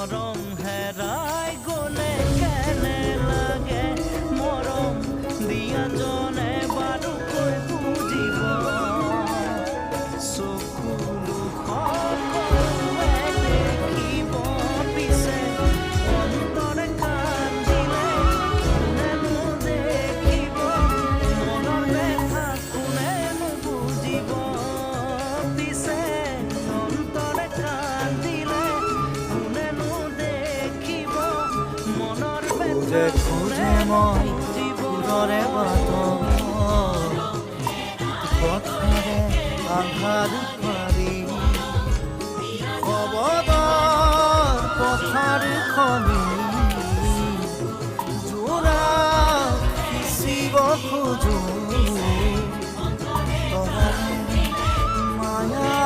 মৰম হেৰাই গ'লে কেনে লাগে মৰম দিয়া জনে বাৰুকৈ বুজিব চকুলো সকলোৱে দেখিব পিছে অন্তৰে কান্দিলে কোনেনো দেখিব মনৰ ব্যথা কোনেনো বুজিব পিছে অন্তৰে কান্দিলে কোনেনো দেখিব মনৰ ব্যথা খোজে মই দূৰৰে বাট পথেৰে আন্ধাৰ পাৰি অৱদৰ পথাৰ খনি জোৰা সিঁচিব খোজো তৰাই মায়া